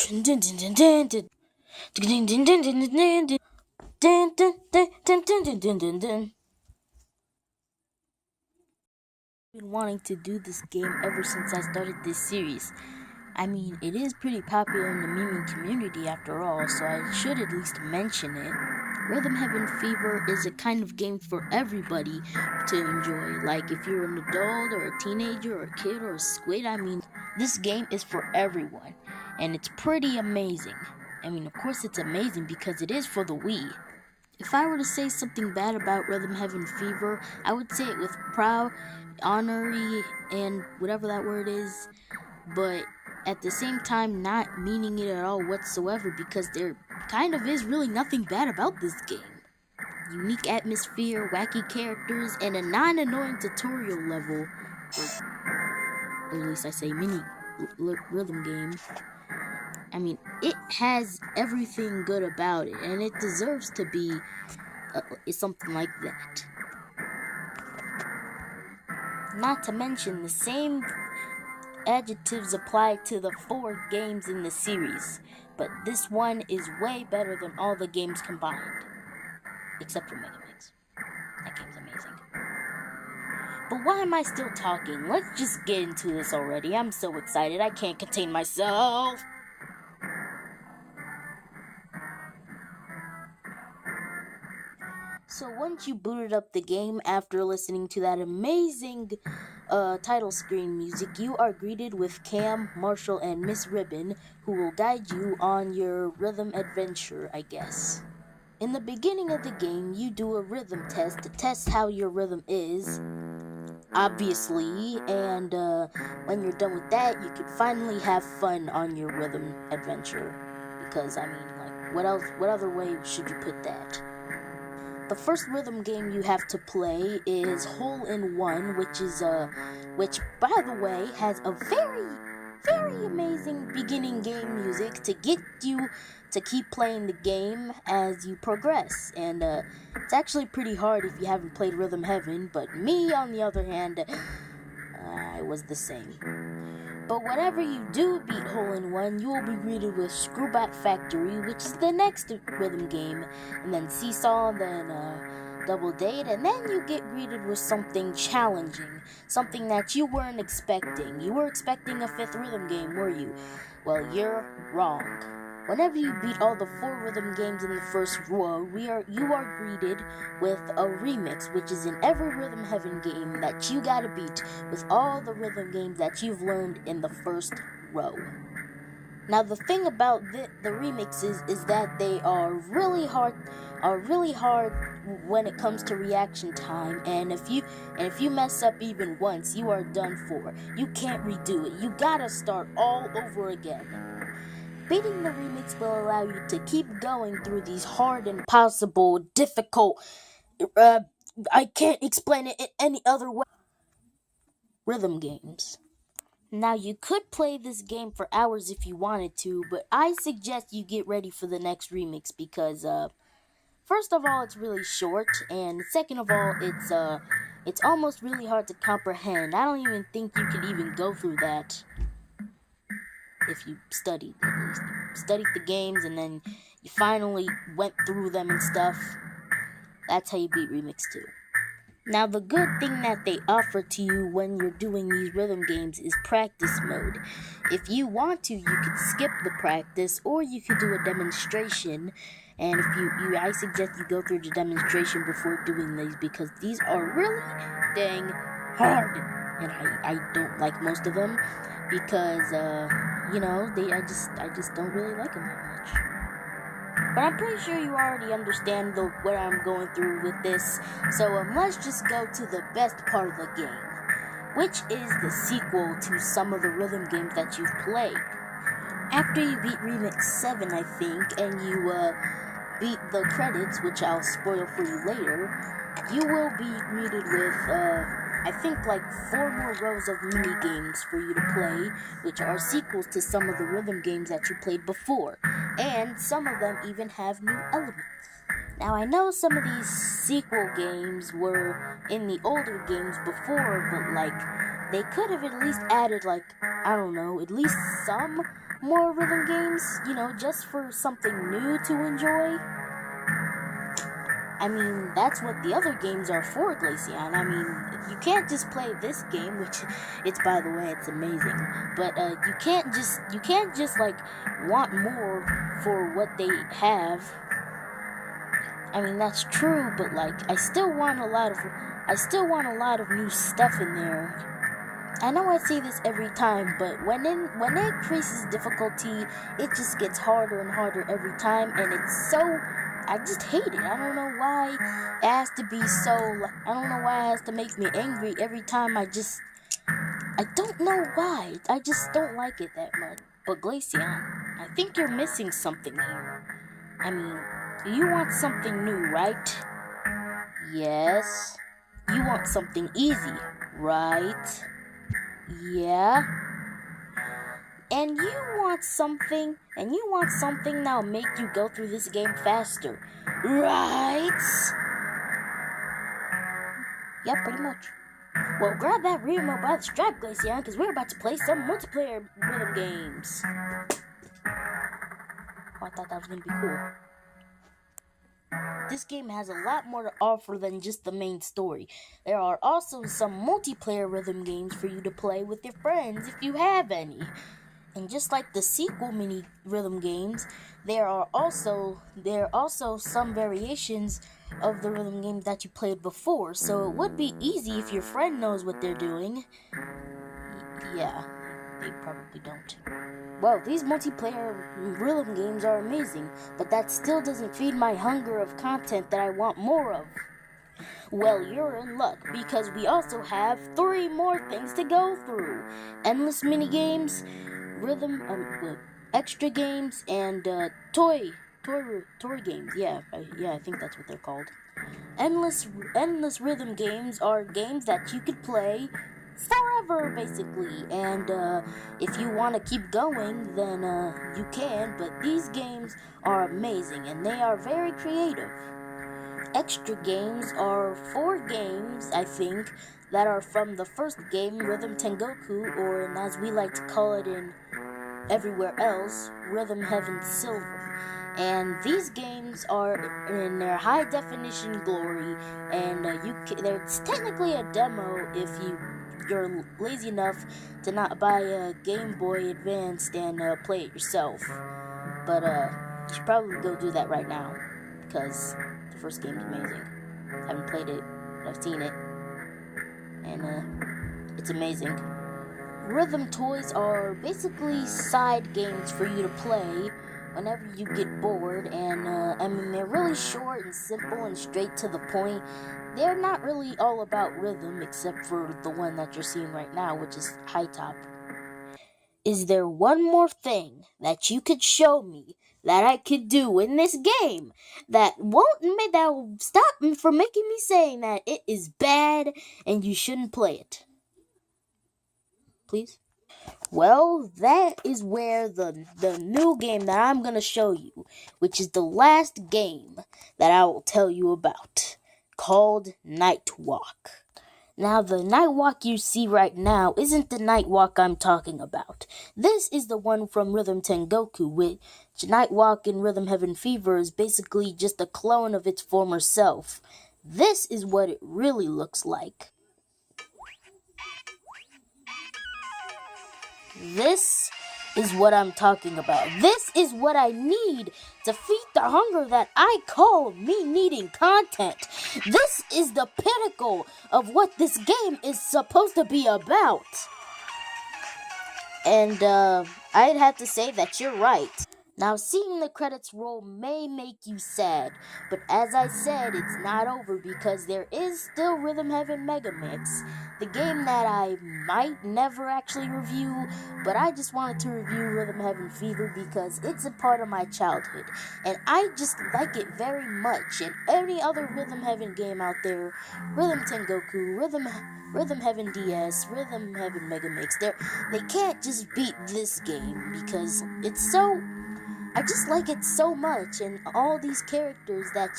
Been wanting to do this game ever since I started this series. I mean, it is pretty popular in the meme community after all, so I should at least mention it. Rhythm Heaven Fever is a kind of game for everybody to enjoy. Like, if you're an adult or a teenager or a kid or a squid, I mean, this game is for everyone. And it's pretty amazing. I mean, of course it's amazing because it is for the Wii. If I were to say something bad about Rhythm Heaven Fever, I would say it with proud, honorary, and whatever that word is, but at the same time not meaning it at all whatsoever, because there kind of is really nothing bad about this game. Unique atmosphere, wacky characters, and a non-annoying tutorial level, or at least I say mini rhythm game. I mean, it has everything good about it, and it deserves to be something like that. Not to mention, the same adjectives apply to the 4 games in the series, but this one is way better than all the games combined. Except for Mega Mix. That game's amazing. But why am I still talking? Let's just get into this already. I'm so excited, I can't contain myself. So once you booted up the game after listening to that amazing title screen music, you are greeted with Cam, Marshall, and Miss Ribbon, who will guide you on your rhythm adventure, I guess. In the beginning of the game, you do a rhythm test to test how your rhythm is, obviously, and when you're done with that, you can finally have fun on your rhythm adventure. Because, I mean, like, what other way should you put that? The first rhythm game you have to play is Hole in One, which by the way has a very, very amazing beginning game music to get you to keep playing the game as you progress. And it's actually pretty hard if you haven't played Rhythm Heaven, but me, on the other hand, I was the same. But whenever you do beat Hole in One, you will be greeted with Screwbot Factory, which is the next rhythm game, and then Seesaw, then Double Date, and then you get greeted with something challenging, something that you weren't expecting. You were expecting a 5th rhythm game, were you? Well, you're wrong. Whenever you beat all the 4 rhythm games in the first row, you are greeted with a remix, which is in every Rhythm Heaven game that you gotta beat with all the rhythm games that you've learned in the first row. Now the thing about the remixes is that they are really hard when it comes to reaction time, and if you mess up even once, you are done for. You can't redo it. You gotta start all over again. Beating the remix will allow you to keep going through these hard, impossible, difficult, I can't explain it in any other way, rhythm games. Now, you could play this game for hours if you wanted to, but I suggest you get ready for the next remix because, first of all, it's really short, and second of all, it's almost really hard to comprehend. I don't even think you could even go through that if you studied, at least. Studied the games and then you finally went through them and stuff. That's how you beat Remix 2. Now, the good thing that they offer to you when you're doing these rhythm games is practice mode. If you want to, you could skip the practice, or you could do a demonstration. And I suggest you go through the demonstration before doing these, because these are really dang hard. And I don't like most of them, because, I just don't really like them that much. But I'm pretty sure you already understand what I'm going through with this, so let's just go to the best part of the game, which is the sequel to some of the rhythm games that you've played. After you beat Remix 7, I think, and you beat the credits, which I'll spoil for you later, you will be greeted with, I think like 4 more rows of mini games for you to play, which are sequels to some of the rhythm games that you played before, and some of them even have new elements. Now, I know some of these sequel games were in the older games before, but like, they could have at least added, like, I don't know, at least some more rhythm games, just for something new to enjoy. I mean, that's what the other games are for, Glaceon. I mean, you can't just play this game, which by the way, it's amazing. But you can't just like want more for what they have. I mean, that's true, but like I still want a lot of new stuff in there. I know I say this every time, but when it increases difficulty, it just gets harder and harder every time, and I just hate it. I don't know why it has to be so, I don't know why it has to make me angry every time. I don't know why. I just don't like it that much. But Glaceon, I think you're missing something here. I mean, you want something new, right? Yes. You want something easy, right? Yeah. And you want something that'll make you go through this game faster, right? Yeah, pretty much. Well, grab that remote by the strap, Glaceon, because we're about to play some multiplayer rhythm games. Oh, I thought that was going to be cool. This game has a lot more to offer than just the main story. There are also some multiplayer rhythm games for you to play with your friends if you have any. And just like the sequel mini rhythm games, there are also some variations of the rhythm games that you played before. So it would be easy if your friend knows what they're doing. Yeah, they probably don't. Well, these multiplayer rhythm games are amazing, but that still doesn't feed my hunger of content that I want more of. Well, you're in luck, because we also have 3 more things to go through. Endless minigames, extra games, and toy games. Yeah, I think that's what they're called. Endless rhythm games are games that you could play forever, basically, and if you want to keep going, then you can, but these games are amazing, and they are very creative. Extra games are 4 games, I think, that are from the first game, Rhythm Tengoku, or as we like to call it in everywhere else, Rhythm Heaven Silver. And these games are in their high definition glory, and it's technically a demo if you're lazy enough to not buy a Game Boy Advanced and play it yourself. But you should probably go do that right now, because the first game is amazing. I haven't played it, but I've seen it, and it's amazing. Rhythm toys are basically side games for you to play whenever you get bored, and I mean, they're really short and simple and straight to the point. They're not really all about rhythm, except for the one that you're seeing right now, which is High Top. Is there one more thing that you could show me that I could do in this game that will stop me from making me saying that it is bad and you shouldn't play it? Please? Well, that is where the new game that I'm going to show you, which is the last game that I will tell you about, called Night Walk. Now, the Night Walk you see right now isn't the Night Walk I'm talking about. This is the one from Rhythm Tengoku, which Night Walk in Rhythm Heaven Fever is basically just a clone of its former self. This is what it really looks like. This is what I'm talking about. This is what I need to feed the hunger that I call me needing content. This is the pinnacle of what this game is supposed to be about. And I'd have to say that you're right. Now, seeing the credits roll may make you sad, but as I said, it's not over because there is still Rhythm Heaven Mega Mix, the game that I might never actually review, but I just wanted to review Rhythm Heaven Fever because it's a part of my childhood, and I just like it very much. And any other Rhythm Heaven game out there, Rhythm Tengoku, Rhythm Heaven DS, Rhythm Heaven Mega Mix, they can't just beat this game because it's so... I just like it so much, and all these characters that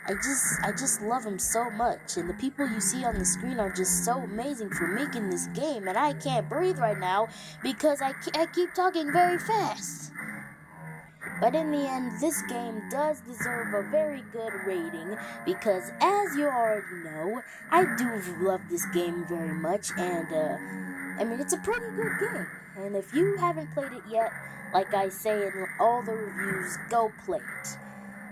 I just love him so much, and the people you see on the screen are just so amazing for making this game, and I can't breathe right now because I keep talking very fast. But in the end, this game does deserve a very good rating because, as you already know, I do love this game very much, and I mean, it's a pretty good game. And if you haven't played it yet, like I say in all the reviews, go play it.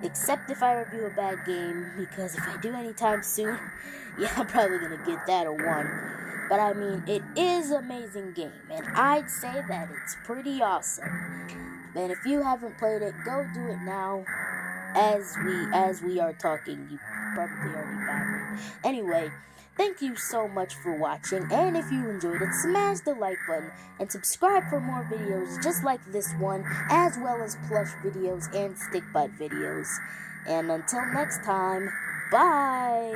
Except if I review a bad game, because if I do anytime soon, yeah, I'm probably gonna get that a 1. But I mean, it is an amazing game, and I'd say that it's pretty awesome. And if you haven't played it, go do it now. As we are talking, you probably already got it. Anyway, thank you so much for watching, and if you enjoyed it, smash the like button and subscribe for more videos just like this one, as well as plush videos and stick bite videos. And until next time, bye!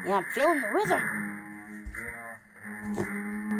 Yeah, I'm feeling the rhythm.